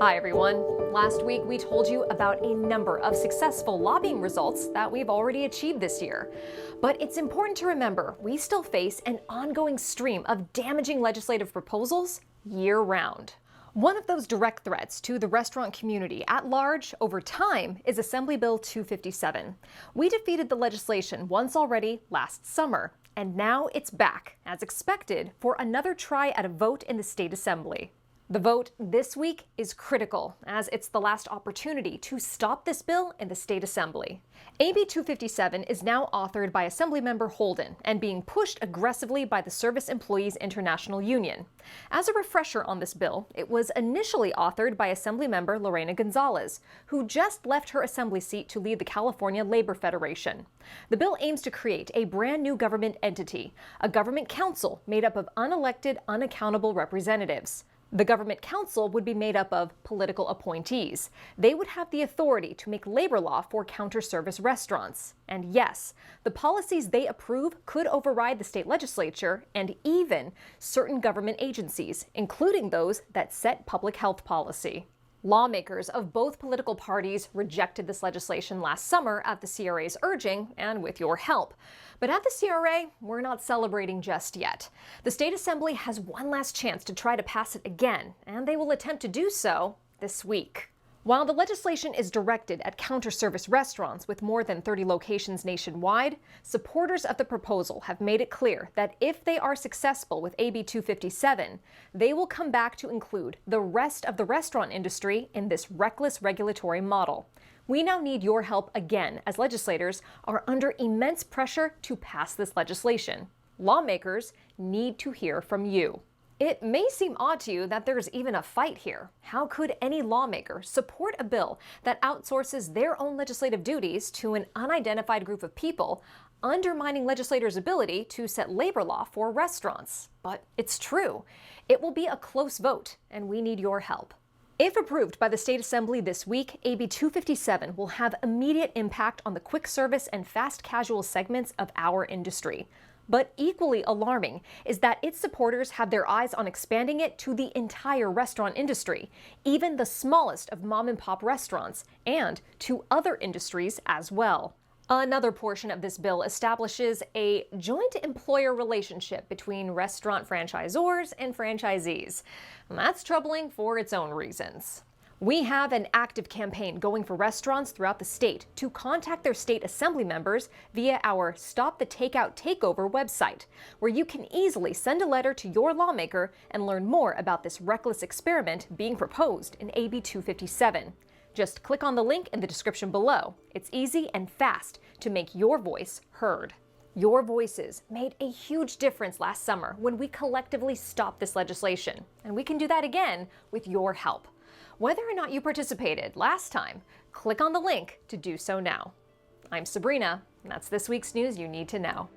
Hi everyone. Last week we told you about a number of successful lobbying results that we've already achieved this year. But it's important to remember we still face an ongoing stream of damaging legislative proposals year-round. One of those direct threats to the restaurant community at large over time is Assembly Bill 257. We defeated the legislation once already last summer, and now it's back, as expected, for another try at a vote in the state assembly. The vote this week is critical, as it's the last opportunity to stop this bill in the state assembly. AB 257 is now authored by Assemblymember Holden and being pushed aggressively by the Service Employees International Union. As a refresher on this bill, it was initially authored by Assemblymember Lorena Gonzalez, who just left her assembly seat to lead the California Labor Federation. The bill aims to create a brand new government entity, a government council made up of unelected, unaccountable representatives. The government council would be made up of political appointees. They would have the authority to make labor law for counter-service restaurants. And yes, the policies they approve could override the state legislature and even certain government agencies, including those that set public health policy. Lawmakers of both political parties rejected this legislation last summer at the CRA's urging and with your help. But at the CRA, we're not celebrating just yet. The state assembly has one last chance to try to pass it again, and they will attempt to do so this week. While the legislation is directed at counter-service restaurants with more than 30 locations nationwide, supporters of the proposal have made it clear that if they are successful with AB 257, they will come back to include the rest of the restaurant industry in this reckless regulatory model. We now need your help again, as legislators are under immense pressure to pass this legislation. Lawmakers need to hear from you. It may seem odd to you that there's even a fight here. How could any lawmaker support a bill that outsources their own legislative duties to an unidentified group of people, undermining legislators' ability to set labor law for restaurants? But it's true. It will be a close vote, and we need your help. If approved by the state assembly this week, AB 257 will have immediate impact on the quick service and fast casual segments of our industry. But equally alarming is that its supporters have their eyes on expanding it to the entire restaurant industry, even the smallest of mom-and-pop restaurants, and to other industries as well. Another portion of this bill establishes a joint employer relationship between restaurant franchisors and franchisees. That's troubling for its own reasons. We have an active campaign going for restaurants throughout the state to contact their state assembly members via our Stop the Takeout Takeover website, where you can easily send a letter to your lawmaker and learn more about this reckless experiment being proposed in AB 257. Just click on the link in the description below. It's easy and fast to make your voice heard. Your voices made a huge difference last summer when we collectively stopped this legislation, and we can do that again with your help. Whether or not you participated last time, click on the link to do so now. I'm Sabrina, and that's this week's news you need to know.